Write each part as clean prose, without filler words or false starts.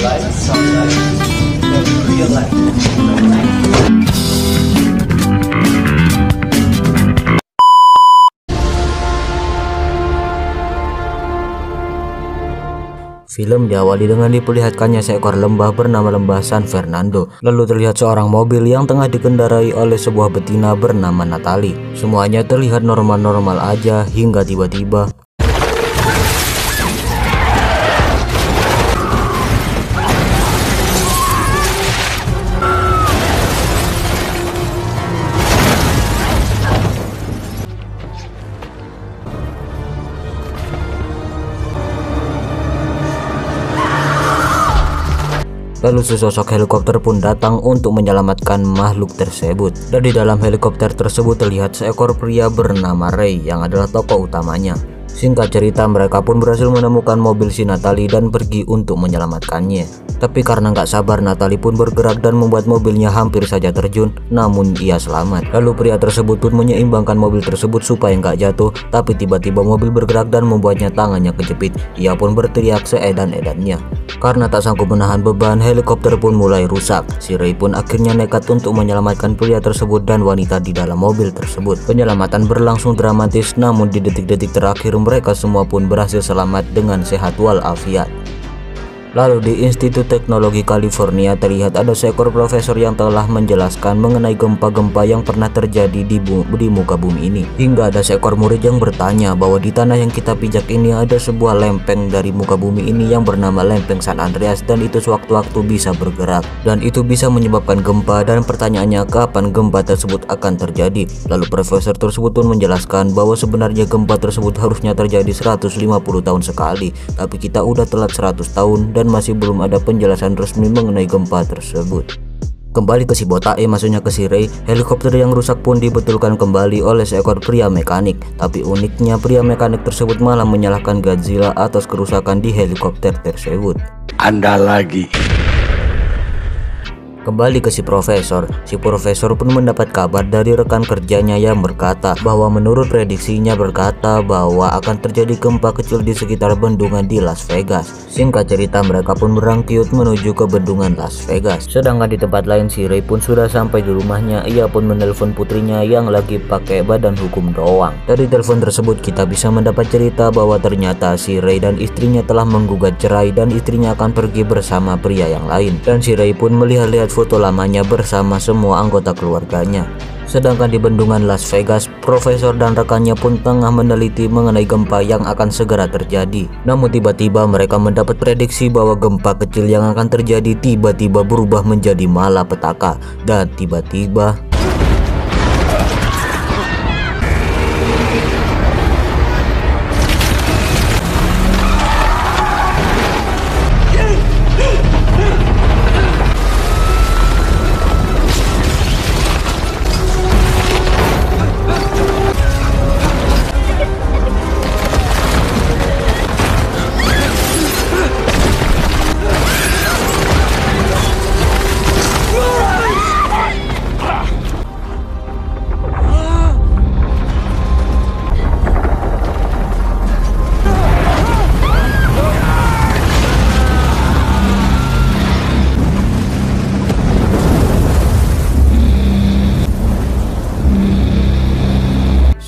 life, some life, real life. Film diawali dengan diperlihatkannya seekor lembah bernama Lembah San Fernando. Lalu terlihat seorang mobil yang tengah dikendarai oleh sebuah betina bernama Natalie. Semuanya terlihat normal-normal aja hingga tiba-tiba lalu sesosok helikopter pun datang untuk menyelamatkan makhluk tersebut. Dan di dalam helikopter tersebut terlihat seekor pria bernama Ray yang adalah tokoh utamanya. Singkat cerita, mereka pun berhasil menemukan mobil si Natalie dan pergi untuk menyelamatkannya. Tapi karena nggak sabar, Natalie pun bergerak dan membuat mobilnya hampir saja terjun, namun ia selamat. Lalu pria tersebut pun menyeimbangkan mobil tersebut supaya nggak jatuh, tapi tiba-tiba mobil bergerak dan membuatnya tangannya kejepit. Ia pun berteriak seedan-edannya. Karena tak sanggup menahan beban, helikopter pun mulai rusak. Si Ray pun akhirnya nekat untuk menyelamatkan pria tersebut dan wanita di dalam mobil tersebut. Penyelamatan berlangsung dramatis, namun di detik-detik terakhir mereka semua pun berhasil selamat dengan sehat walafiat. Lalu di Institut Teknologi California terlihat ada seekor profesor yang telah menjelaskan mengenai gempa-gempa yang pernah terjadi di muka bumi ini. Hingga ada seekor murid yang bertanya bahwa di tanah yang kita pijak ini ada sebuah lempeng dari muka bumi ini yang bernama lempeng San Andreas, dan itu sewaktu-waktu bisa bergerak dan itu bisa menyebabkan gempa. Dan pertanyaannya, kapan gempa tersebut akan terjadi? Lalu profesor tersebut pun menjelaskan bahwa sebenarnya gempa tersebut harusnya terjadi 150 tahun sekali, tapi kita udah telat 100 tahun dan masih belum ada penjelasan resmi mengenai gempa tersebut. Kembali ke si botak, maksudnya ke si Ray, helikopter yang rusak pun dibetulkan kembali oleh seekor pria mekanik. Tapi uniknya pria mekanik tersebut malah menyalahkan Godzilla atas kerusakan di helikopter tersebut. Anda lagi. Kembali ke si profesor pun mendapat kabar dari rekan kerjanya yang berkata bahwa menurut prediksinya bahwa akan terjadi gempa kecil di sekitar bendungan di Las Vegas. Singkat cerita, mereka pun berangkut menuju ke bendungan Las Vegas. Sedangkan di tempat lain, si Ray pun sudah sampai di rumahnya. Ia pun menelpon putrinya yang lagi pakai badan hukum doang. Dari telepon tersebut kita bisa mendapat cerita bahwa ternyata si Ray dan istrinya telah menggugat cerai dan istrinya akan pergi bersama pria yang lain. Dan si Ray pun melihat foto lamanya bersama semua anggota keluarganya. Sedangkan di bendungan Las Vegas, profesor dan rekannya pun tengah meneliti mengenai gempa yang akan segera terjadi. Namun tiba-tiba mereka mendapat prediksi bahwa gempa kecil yang akan terjadi tiba-tiba berubah menjadi malapetaka. Dan tiba-tiba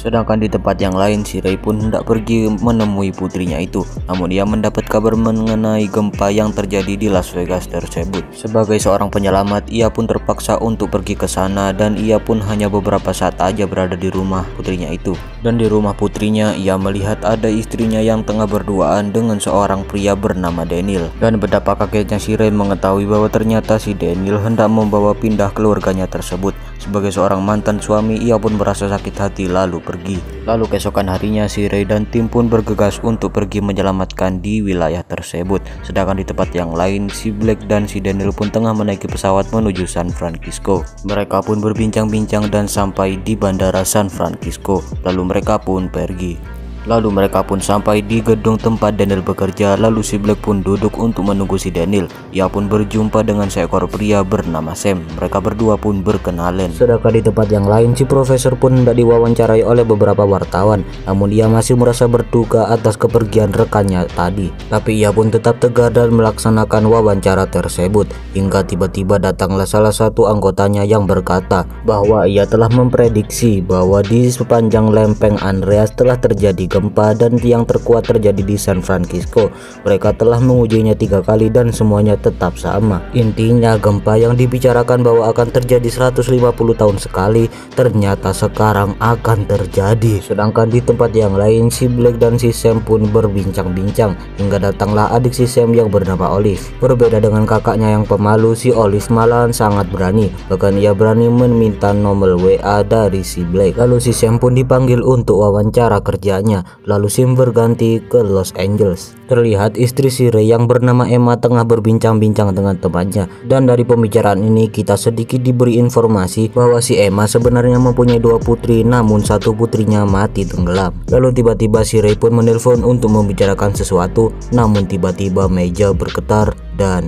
Sedangkan di tempat yang lain, si Ray pun hendak pergi menemui putrinya itu. Namun ia mendapat kabar mengenai gempa yang terjadi di Las Vegas tersebut. Sebagai seorang penyelamat, ia pun terpaksa untuk pergi ke sana dan ia pun hanya beberapa saat aja berada di rumah putrinya itu. Dan di rumah putrinya, ia melihat ada istrinya yang tengah berduaan dengan seorang pria bernama Daniel. Dan betapa kagetnya si Ray mengetahui bahwa ternyata si Daniel hendak membawa pindah keluarganya tersebut. Sebagai seorang mantan suami, ia pun merasa sakit hati lalu pergi. Lalu keesokan harinya, si Ray dan tim pun bergegas untuk pergi menyelamatkan di wilayah tersebut. Sedangkan di tempat yang lain, si Black dan si Daniel pun tengah menaiki pesawat menuju San Francisco. Mereka pun berbincang-bincang dan sampai di bandara San Francisco. Lalu mereka pun pergi. Lalu mereka pun sampai di gedung tempat Daniel bekerja. Lalu si Black pun duduk untuk menunggu si Daniel. Ia pun berjumpa dengan seekor pria bernama Sam. Mereka berdua pun berkenalan. Sedangkan di tempat yang lain, si profesor pun hendak diwawancarai oleh beberapa wartawan. Namun ia masih merasa berduka atas kepergian rekannya tadi. Tapi ia pun tetap tegar dan melaksanakan wawancara tersebut. Hingga tiba-tiba datanglah salah satu anggotanya yang berkata bahwa ia telah memprediksi bahwa di sepanjang lempeng Andreas telah terjadi gempa dan tiang terkuat terjadi di San Francisco. Mereka telah mengujinya 3 kali dan semuanya tetap sama. Intinya gempa yang dibicarakan bahwa akan terjadi 150 tahun sekali ternyata sekarang akan terjadi. Sedangkan di tempat yang lain, si Black dan si Sam pun berbincang-bincang hingga datanglah adik si Sam yang bernama Olive. Berbeda dengan kakaknya yang pemalu, si Olive malahan sangat berani. Bahkan ia berani meminta nomor WA dari si Black. Lalu si Sam pun dipanggil untuk wawancara kerjanya. Lalu Sam berganti ke Los Angeles. Terlihat istri si Ray yang bernama Emma tengah berbincang-bincang dengan temannya. Dan dari pembicaraan ini kita sedikit diberi informasi bahwa si Emma sebenarnya mempunyai 2 putri, namun satu putrinya mati tenggelam. Lalu tiba-tiba si Ray pun menelpon untuk membicarakan sesuatu. Namun tiba-tiba meja bergetar dan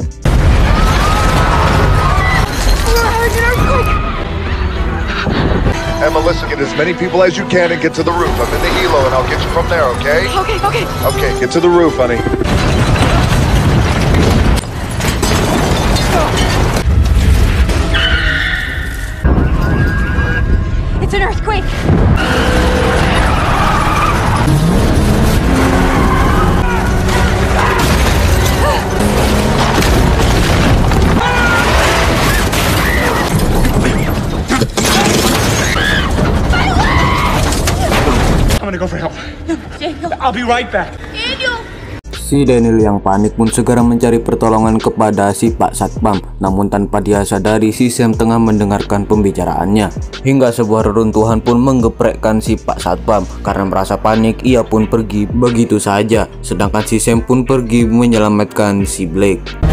Emma, listen, get as many people as you can and get to the roof. I'm in the helo and I'll get you from there, okay? Okay. Okay, get to the roof, honey. It's an earthquake. I'm gonna go for help. I'll be right back. si Daniel yang panik pun segera mencari pertolongan kepada si Pak Satpam. Namun tanpa dia sadari, si Sam tengah mendengarkan pembicaraannya. Hingga sebuah reruntuhan pun menggeprekkan si Pak Satpam. Karena merasa panik, ia pun pergi begitu saja. Sedangkan si Sam pun pergi menyelamatkan si Blake.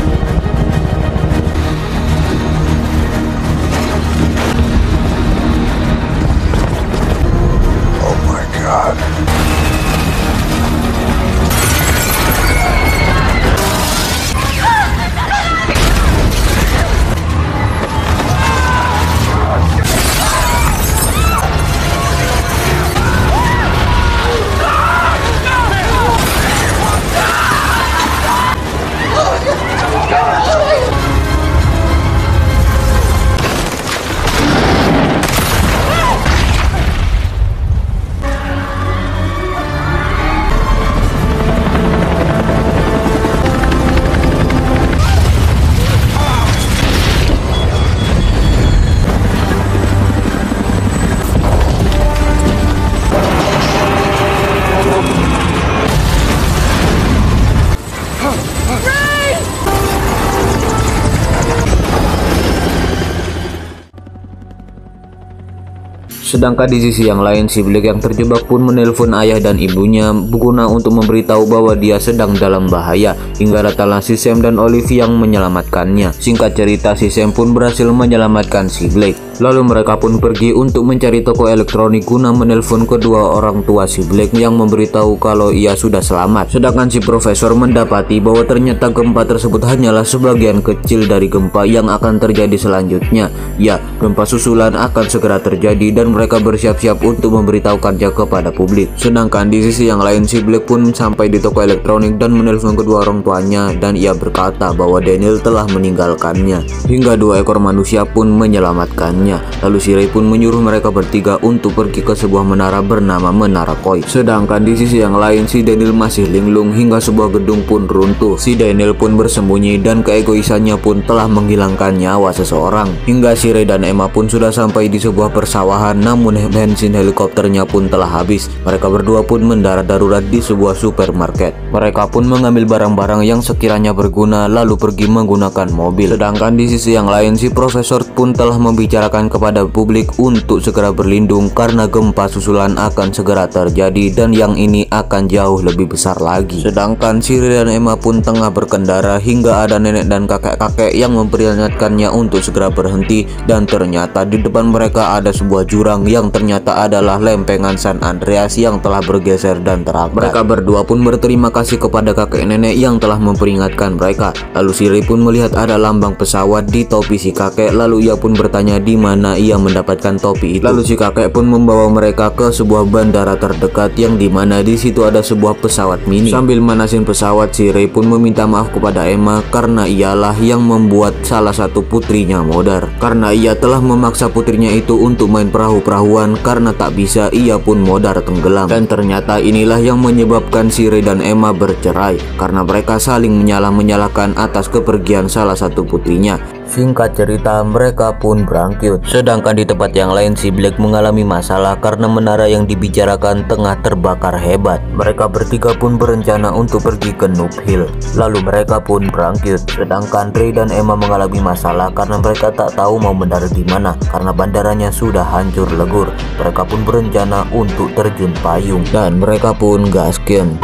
Sedangkan di sisi yang lain, si Blake yang terjebak pun menelpon ayah dan ibunya guna untuk memberitahu bahwa dia sedang dalam bahaya. Hingga datanglah si Sam dan Olive yang menyelamatkannya. Singkat cerita, si Sam pun berhasil menyelamatkan si Blake. Lalu mereka pun pergi untuk mencari toko elektronik guna menelpon kedua orang tua si Blake yang memberitahu kalau ia sudah selamat. Sedangkan si profesor mendapati bahwa ternyata gempa tersebut hanyalah sebagian kecil dari gempa yang akan terjadi selanjutnya. Ya, gempa susulan akan segera terjadi dan mereka bersiap-siap untuk memberitahukannya kepada publik. Sedangkan di sisi yang lain, si Blake pun sampai di toko elektronik dan menelpon kedua orang tuanya dan ia berkata bahwa Daniel telah meninggalkannya. Hingga 2 ekor manusia pun menyelamatkannya. Lalu si Ray pun menyuruh mereka bertiga untuk pergi ke sebuah menara bernama Menara Koi. Sedangkan di sisi yang lain, si Daniel masih linglung hingga sebuah gedung pun runtuh. Si Daniel pun bersembunyi dan keegoisannya pun telah menghilangkan nyawa seseorang. Hingga si Ray dan Emma pun sudah sampai di sebuah persawahan, namun bensin helikopternya pun telah habis. Mereka berdua pun mendarat darurat di sebuah supermarket. Mereka pun mengambil barang-barang yang sekiranya berguna lalu pergi menggunakan mobil. Sedangkan di sisi yang lain, si profesor pun telah membicarakan memerintahkan kepada publik untuk segera berlindung karena gempa susulan akan segera terjadi dan yang ini akan jauh lebih besar lagi. Sedangkan Siri dan Emma pun tengah berkendara hingga ada nenek dan kakek-kakek yang memperingatkannya untuk segera berhenti, dan ternyata di depan mereka ada sebuah jurang yang ternyata adalah lempengan San Andreas yang telah bergeser dan terangkat. Mereka berdua pun berterima kasih kepada kakek nenek yang telah memperingatkan mereka. Lalu Siri pun melihat ada lambang pesawat di topi si kakek, lalu ia pun bertanya di mana ia mendapatkan topi itu. Lalu si kakek pun membawa mereka ke sebuah bandara terdekat yang dimana di situ ada sebuah pesawat mini. Sambil manasin pesawat, Siri pun meminta maaf kepada Emma karena ialah yang membuat salah satu putrinya modar. Karena ia telah memaksa putrinya itu untuk main perahu-perahuan, karena tak bisa ia pun modar tenggelam. Dan ternyata inilah yang menyebabkan Siri dan Emma bercerai karena mereka saling menyalahkan atas kepergian salah satu putrinya. Singkat cerita, mereka pun berangkut. Sedangkan di tempat yang lain, si Black mengalami masalah karena menara yang dibicarakan tengah terbakar hebat. Mereka bertiga pun berencana untuk pergi ke Noob Hill. Lalu mereka pun berangkut. Sedangkan Ray dan Emma mengalami masalah karena mereka tak tahu mau mendarat di mana karena bandaranya sudah hancur lebur. Mereka pun berencana untuk terjun payung dan mereka pun gaskin.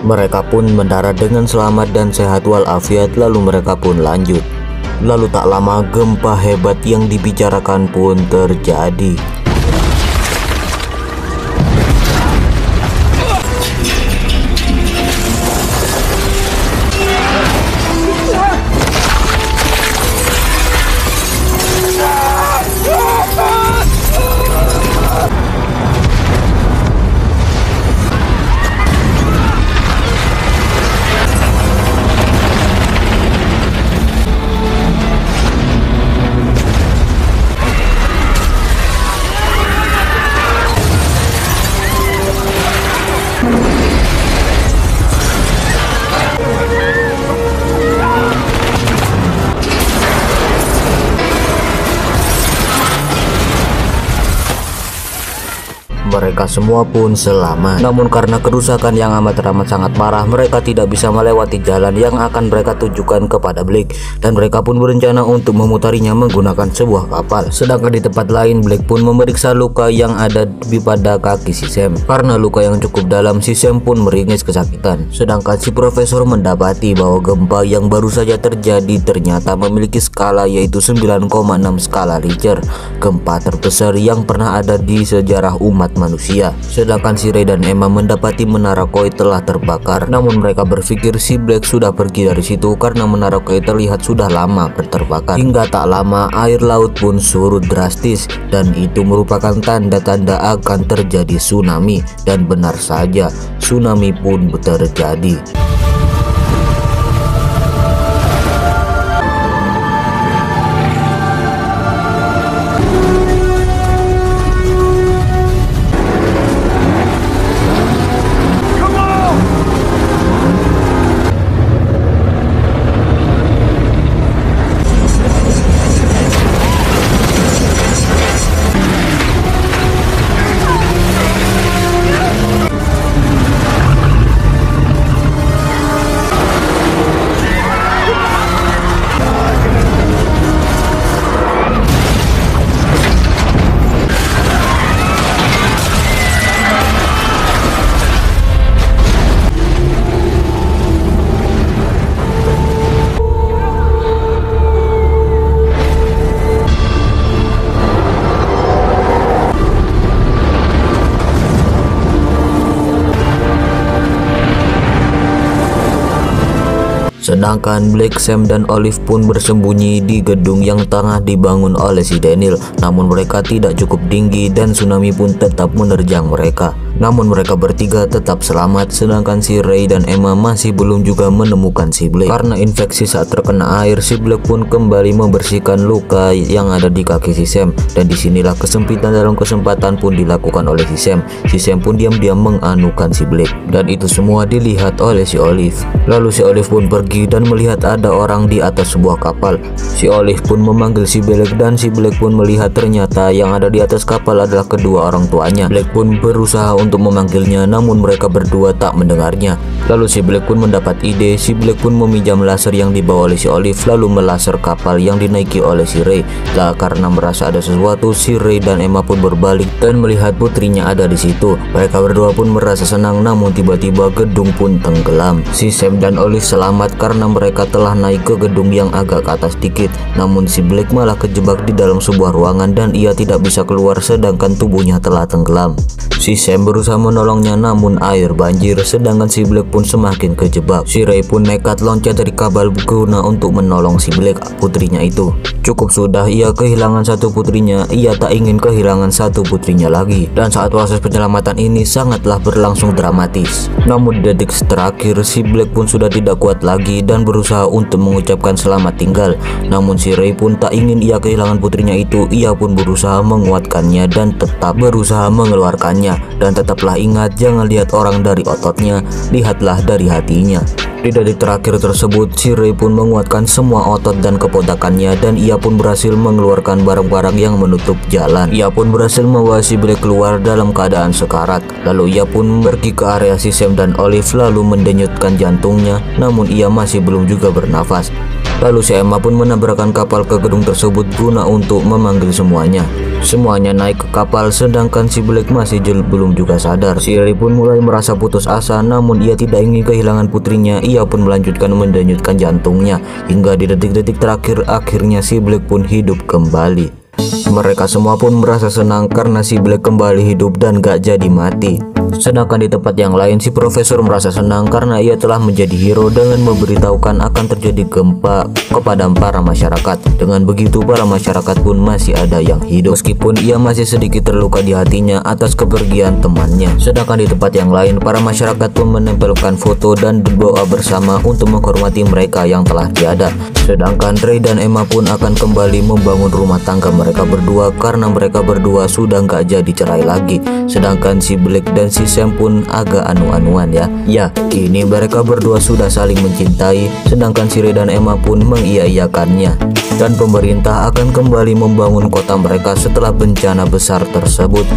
Mereka pun mendarat dengan selamat dan sehat walafiat, lalu mereka pun lanjut. Lalu tak lama gempa hebat yang dibicarakan pun terjadi. Mereka semua pun selamat. Namun karena kerusakan yang amat sangat parah, mereka tidak bisa melewati jalan yang akan mereka tujukan kepada Black, dan mereka pun berencana untuk memutarinya menggunakan sebuah kapal. Sedangkan di tempat lain, Black pun memeriksa luka yang ada di pada kaki si Sam. Karena luka yang cukup dalam, si Sam pun meringis kesakitan. Sedangkan si profesor mendapati bahwa gempa yang baru saja terjadi ternyata memiliki skala yaitu 9,6 skala Richter, gempa terbesar yang pernah ada di sejarah umat manusia. Sedangkan si Ray dan Emma mendapati menara koi telah terbakar. Namun mereka berpikir si Black sudah pergi dari situ karena menara koi terlihat sudah lama terbakar. Hingga tak lama air laut pun surut drastis, dan itu merupakan tanda-tanda akan terjadi tsunami. Dan benar saja, tsunami pun terjadi. Sedangkan Black, Sam, dan Olive pun bersembunyi di gedung yang tengah dibangun oleh si Daniel. Namun mereka tidak cukup tinggi dan tsunami pun tetap menerjang mereka. Namun mereka bertiga tetap selamat, sedangkan si Ray dan Emma masih belum juga menemukan si Black. Karena infeksi saat terkena air, si Black pun kembali membersihkan luka yang ada di kaki si Sam. Dan disinilah kesempitan dalam kesempatan pun dilakukan oleh si Sam. Si Sam pun diam-diam menganukan si Black. Dan itu semua dilihat oleh si Olive. Lalu si Olive pun pergi lagi dan melihat ada orang di atas sebuah kapal. Si Olive pun memanggil si Black dan si Black pun melihat ternyata yang ada di atas kapal adalah kedua orang tuanya. Black pun berusaha untuk memanggilnya namun mereka berdua tak mendengarnya. Lalu si Black pun mendapat ide. Si Black pun meminjam laser yang dibawa oleh si Olive lalu melaser kapal yang dinaiki oleh si Ray. Lah karena merasa ada sesuatu, si Ray dan Emma pun berbalik dan melihat putrinya ada di situ. Mereka berdua pun merasa senang namun tiba-tiba gedung pun tenggelam. Si Sam dan Olive selamat karena mereka telah naik ke gedung yang agak ke atas dikit. Namun si Black malah kejebak di dalam sebuah ruangan dan ia tidak bisa keluar sedangkan tubuhnya telah tenggelam. Si Sam berusaha menolongnya namun air banjir sedangkan si Black pun semakin kejebak. Si Ray pun nekat loncat dari kapal guna untuk menolong si Black, putrinya itu. Cukup sudah ia kehilangan satu putrinya, ia tak ingin kehilangan satu putrinya lagi. Dan saat proses penyelamatan ini sangatlah berlangsung dramatis. Namun di detik terakhir si Black pun sudah tidak kuat lagi dan berusaha untuk mengucapkan selamat tinggal. Namun si Ray pun tak ingin ia kehilangan putrinya itu, ia pun berusaha menguatkannya dan tetap berusaha mengeluarkannya. Dan tetaplah ingat, jangan lihat orang dari ototnya, lihatlah dari hatinya. Di detik terakhir tersebut, si Ray pun menguatkan semua otot dan keponakannya dan ia pun berhasil mengeluarkan barang-barang yang menutup jalan. Ia pun berhasil membawa si Black keluar dalam keadaan sekarat. Lalu ia pun pergi ke area si Sam dan Olive lalu mendenyutkan jantungnya, namun ia masih belum juga bernafas. Lalu si Emma pun menabrakkan kapal ke gedung tersebut guna untuk memanggil semuanya. Semuanya naik ke kapal sedangkan si Black masih belum juga sadar. Si Ray pun mulai merasa putus asa namun ia tidak ingin kehilangan putrinya. Ia pun melanjutkan mendenyutkan jantungnya hingga di detik-detik terakhir akhirnya si Black pun hidup kembali. Mereka semua pun merasa senang karena si Black kembali hidup dan gak jadi mati. Sedangkan di tempat yang lain si profesor merasa senang karena ia telah menjadi hero dengan memberitahukan akan terjadi gempa kepada para masyarakat. Dengan begitu para masyarakat pun masih ada yang hidup meskipun ia masih sedikit terluka di hatinya atas kepergian temannya. Sedangkan di tempat yang lain para masyarakat pun menempelkan foto dan berdoa bersama untuk menghormati mereka yang telah tiada. Sedangkan Ray dan Emma pun akan kembali membangun rumah tangga mereka berdua karena mereka berdua sudah nggak jadi cerai lagi. Sedangkan si Black dan si Sam pun agak anu-anuan ya. Ya, kini mereka berdua sudah saling mencintai, sedangkan si Ray dan Emma pun mengiyakannya. Dan pemerintah akan kembali membangun kota mereka setelah bencana besar tersebut.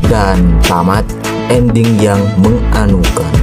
Dan tamat ending yang menganukan.